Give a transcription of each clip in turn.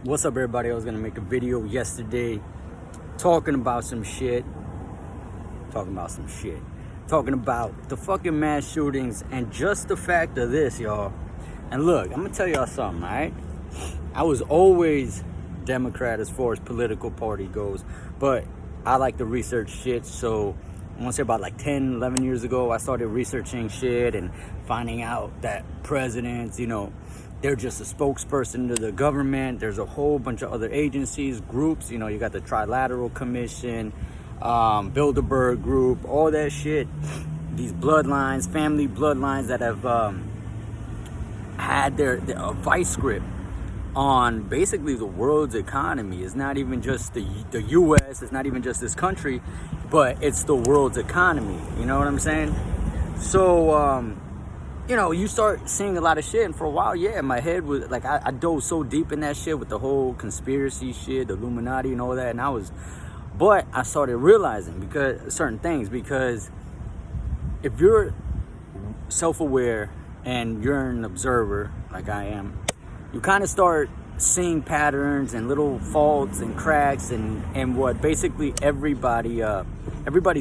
What's up, everybody? I was gonna make a video yesterday talking about some shit. Talking about the fucking mass shootings and just the fact of this, y'all. And look, I'm gonna tell y'all something, alright? I was always Democrat as far as political party goes, but I like to research shit, so I want to say about like 10, 11 years ago, I started researching shit and finding out that presidents, they're just a spokesperson to the government. There's a whole bunch of other agencies, groups, you got the Trilateral Commission, Bilderberg Group, all that shit. These bloodlines, family bloodlines that have had their vice grip on basically the world's economy. It's not even just the U.S., it's not even just this country, but it's the world's economy. You know what I'm saying? So, you start seeing a lot of shit, and for a while, my head was like, I dove so deep in that shit with the whole conspiracy shit, the Illuminati and all that, but I started realizing because if you're self-aware and you're an observer, like I am, you kind of start seeing patterns and little faults and cracks and what basically everybody's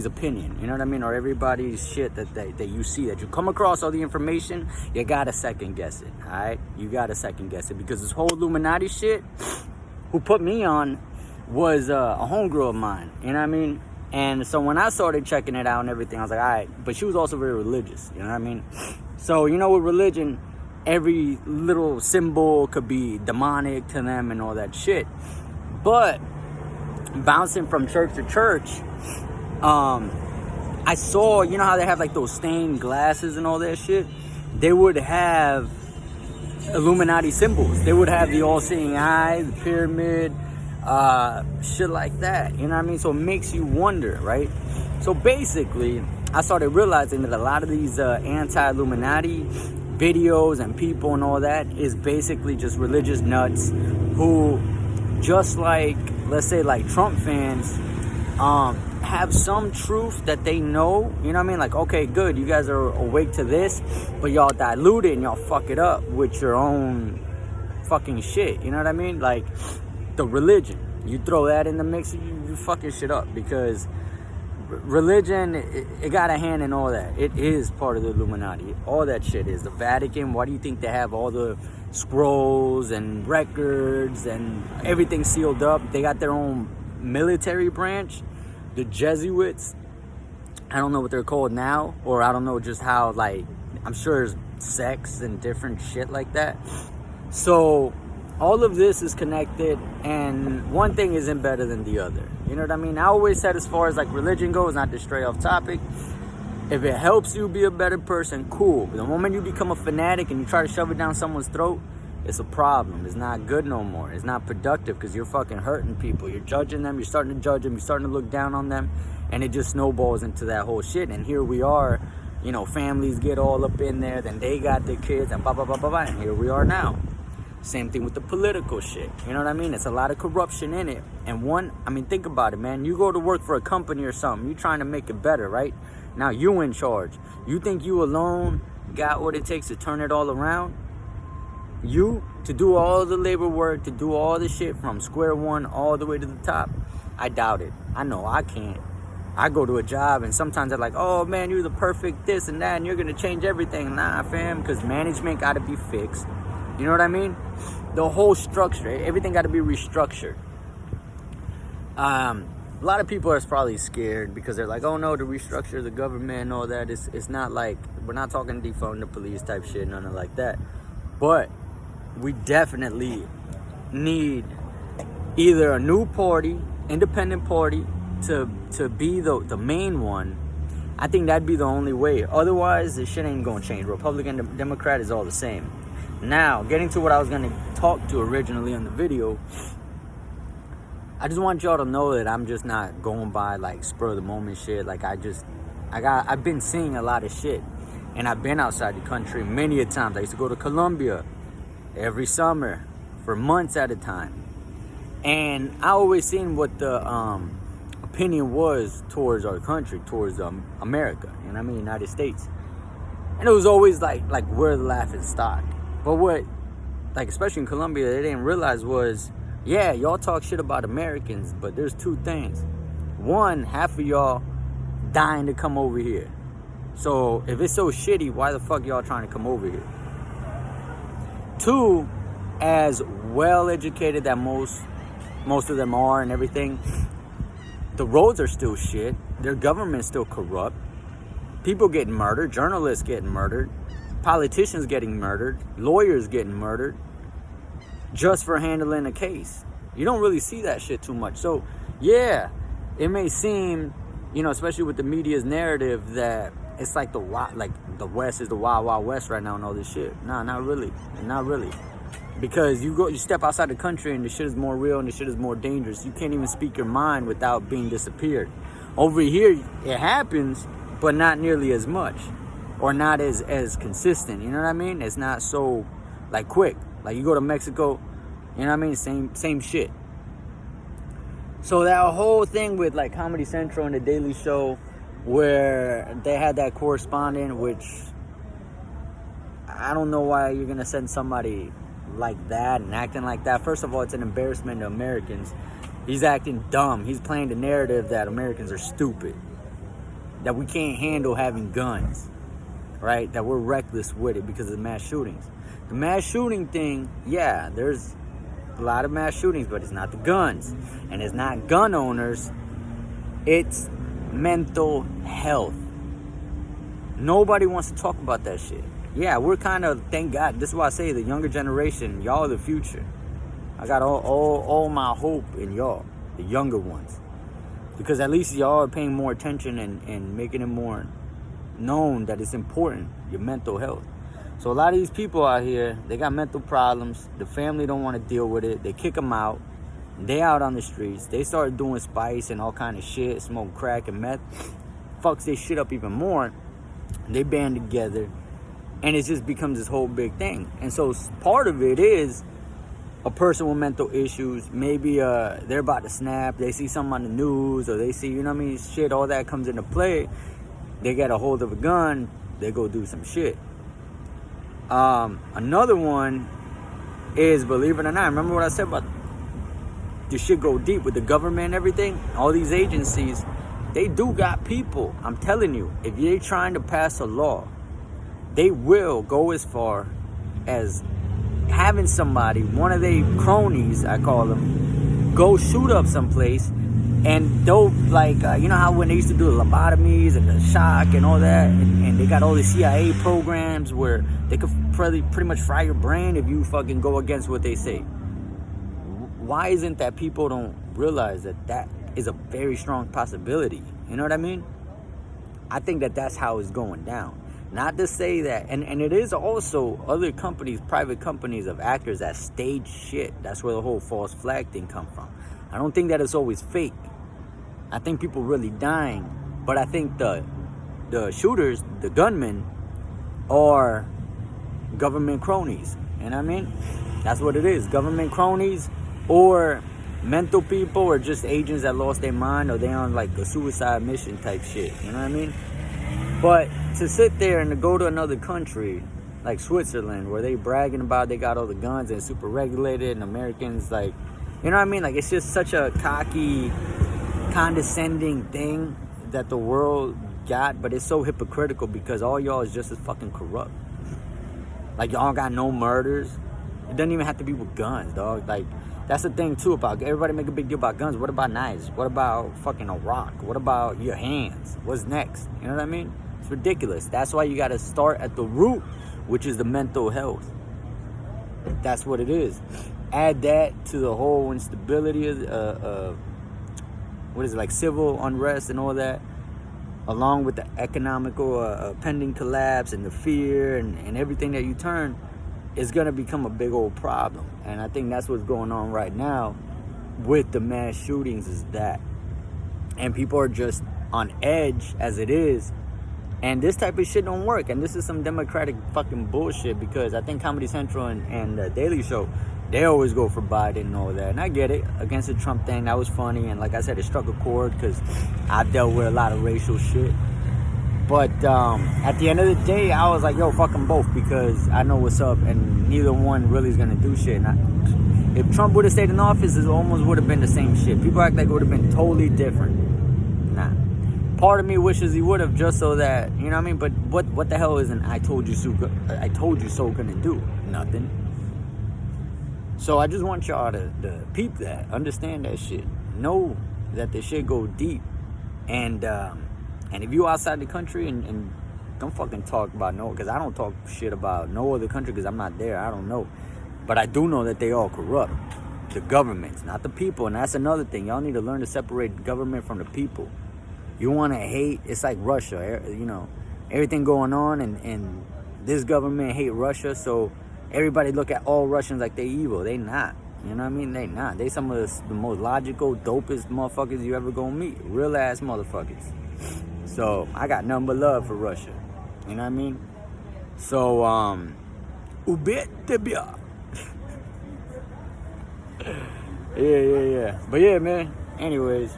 opinion, you know what I mean, or everybody's shit that you see, that you come across all the information, you gotta second guess it. All right, you gotta second guess it, because this whole Illuminati shit, who put me on was a homegirl of mine, you know what I mean. And so when I started checking it out and everything, I was like, all right, but she was also very religious, you know what I mean. So with religion, every little symbol could be demonic to them and all that shit. But bouncing from church to church, I saw, how they have like those stained glasses and all that shit? They would have Illuminati symbols. They would have the all-seeing eye, the pyramid, shit like that. You know what I mean? So it makes you wonder, right? So basically, I started realizing that a lot of these anti-Illuminati videos and people and all that is basically just religious nuts who, just like, let's say, like Trump fans, have some truth that they know, you know what I mean? Like, okay, good, you guys are awake to this, but y'all dilute it and y'all fuck it up with your own fucking shit, you know what I mean? Like, the religion, you throw that in the mix, you fucking shit up, because religion, it got a hand in all that. It is part of the Illuminati. All that shit is. The Vatican, why do you think they have all the scrolls and records and everything sealed up? They got their own military branch. The Jesuits, I don't know what they're called now, or I don't know just how, like, I'm sure there's sects and different shit like that. So all of this is connected, and one thing isn't better than the other. You know what I mean? I always said, as far as like religion goes, not to stray off topic, if it helps you be a better person, cool. But the moment you become a fanatic and you try to shove it down someone's throat, it's a problem. It's not good no more. It's not productive, because you're fucking hurting people. You're judging them. You're starting to judge them. You're starting to look down on them. And it just snowballs into that whole shit. And here we are, families get all up in there. Then they got their kids and blah, blah, blah, blah, blah. And here we are now. Same thing with the political shit. You know what I mean? It's a lot of corruption in it. And think about it, man. You go to work for a company or something. You're trying to make it better, right? Now you in charge. You think you alone got what it takes to turn it all around? You, to do all the labor work, to do all the shit from square one all the way to the top? I doubt it. I know I can't. I go to a job and sometimes they're like, oh man, you're the perfect this and that and you're going to change everything. Nah, fam, because management got to be fixed. You know what I mean? The whole structure, everything got to be restructured. A lot of people are probably scared because they're like, oh no, to restructure the government and all that. It's not like, we're not talking defund the police type shit, nothing like that. But we definitely need either a new party, independent party, to be the main one. I think that'd be the only way. Otherwise, this shit ain't gonna change. Republican and Democrat is all the same. Now, getting to what I was gonna talk to originally on the video, I just want y'all to know that I'm just not going by like spur of the moment shit. Like I've been seeing a lot of shit, and I've been outside the country many a times. I used to go to Colombia every summer for months at a time, and I always seen what the opinion was towards our country, towards America, you know what I mean, United States. And it was always like we're the laughing stock. But what, like, especially in Colombia, they didn't realize was Yeah, y'all talk shit about Americans, but there's two things. One, half of y'all dying to come over here. So if it's so shitty, why the fuck y'all trying to come over here? Two, as well educated that most of them are and everything, the roads are still shit. Their government's still corrupt. People getting murdered, journalists getting murdered, politicians getting murdered, lawyers getting murdered just for handling a case. You don't really see that shit too much. So yeah, it may seem, especially with the media's narrative, that it's like the West is the wild, wild West right now and all this shit. Nah, not really. Because you step outside the country and the shit is more real and the shit is more dangerous. You can't even speak your mind without being disappeared. Over here, it happens, but not nearly as much. Or not as consistent, you know what I mean? It's not so, quick. Like, you go to Mexico, you know what I mean? Same shit. So that whole thing with, Comedy Central and The Daily Show, where they had that correspondent, which I don't know why you're going to send somebody like that and acting like that. First of all, it's an embarrassment to Americans. He's acting dumb. He's playing the narrative that Americans are stupid, that we can't handle having guns, right? That we're reckless with it because of the mass shootings. The mass shooting thing, yeah, there's a lot of mass shootings, but it's not the guns. And it's not gun owners. It's mental health. Nobody wants to talk about that shit. Yeah, we're kind of, thank God, this is why I say the younger generation, y'all are the future. I got all my hope in y'all, the younger ones. Because at least y'all are paying more attention and making it more known that it's important, your mental health. So a lot of these people out here, they got mental problems. The family don't want to deal with it. They kick them out. They out on the streets. They start doing spice and all kind of shit, smoke crack and meth. Fucks they shit up even more. They band together. And it just becomes this whole big thing. And so part of it is a person with mental issues. Maybe they're about to snap. They see something on the news, or they see, shit, all that comes into play. They get a hold of a gun. They go do some shit. Another one is, believe it or not, remember what I said about this shit go deep with the government and everything? All these agencies, they do got people. I'm telling you, if you're trying to pass a law, they will go as far as having somebody, one of their cronies, I call them, go shoot up someplace. And they'll, you know how when they used to do the lobotomies and the shock and all that, and they got all the CIA programs where they could pretty much fry your brain if you fucking go against what they say. Why isn't that people don't realize that is a very strong possibility? You know what I mean? I think that's how it's going down. Not to say that, and it is also other companies, private companies of actors that stage shit. That's where the whole false flag thing come from. I don't think that it's always fake. I think people really dying, but I think the shooters, the gunmen, are government cronies. You know what I mean? That's what it is. Government cronies, or mental people, or just agents that lost their mind, or they on a suicide mission type shit. You know what I mean? But to sit there and to go to another country like Switzerland, where they bragging about they got all the guns and super regulated, and Americans you know what I mean? It's just such a cocky, condescending thing that the world got, but it's so hypocritical because all y'all is just as fucking corrupt. Y'all got no murders. It doesn't even have to be with guns, dog. That's the thing too about everybody make a big deal about guns. What about knives? What about fucking a rock? What about your hands? What's next? You know what I mean? It's ridiculous. That's why you got to start at the root, which is the mental health. That's what it is. Add that to the whole instability of civil unrest and all that, along with the economical pending collapse and the fear and everything that you turn, is going to become a big old problem. And I think that's what's going on right now with the mass shootings, is that. And people are just on edge as it is. And this type of shit don't work. And this is some Democratic fucking bullshit, because I think Comedy Central and The Daily Show, they always go for Biden and all that. And I get it. Against the Trump thing, that was funny. And like I said, it struck a chord because I've dealt with a lot of racial shit. But at the end of the day, I was like, yo, fuck them both, because I know what's up. And neither one really is going to do shit. If Trump would have stayed in office, it almost would have been the same shit. People act like it would have been totally different. Nah. Part of me wishes he would have, just so that, you know what I mean? But what the hell isn't I told you so gonna do? Nothing. So I just want y'all to peep that, understand that shit, know that the shit go deep, and if you outside the country and don't fucking talk about no, because I don't talk shit about no other country because I'm not there, I don't know, but I do know that they all corrupt, the governments, not the people, and that's another thing. Y'all need to learn to separate the government from the people. You want to hate, it's like Russia, you know, everything going on, and this government hate Russia, so everybody look at all Russians like they evil. They not. You know what I mean? They not. They some of the most logical, dopest motherfuckers you ever gonna meet. Real ass motherfuckers. So I got nothing but love for Russia. You know what I mean? So ubit tebia. Yeah. But yeah, man. Anyways,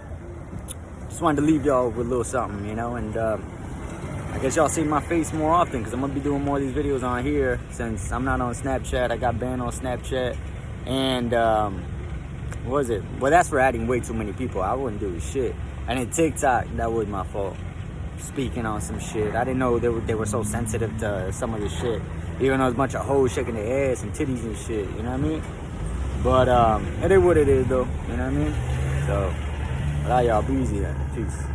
just wanted to leave y'all with a little something, you know, and I guess y'all see my face more often because I'm going to be doing more of these videos on here since I'm not on Snapchat. I got banned on Snapchat. And, what was it? Well, that's for adding way too many people. I wouldn't do shit. And then TikTok, that was my fault. Speaking on some shit. I didn't know they were so sensitive to some of this shit. Even though there's a bunch of hoes shaking their ass and titties and shit. You know what I mean? But, it is what it is, though. You know what I mean? So, alright, y'all. Be easy then. Peace.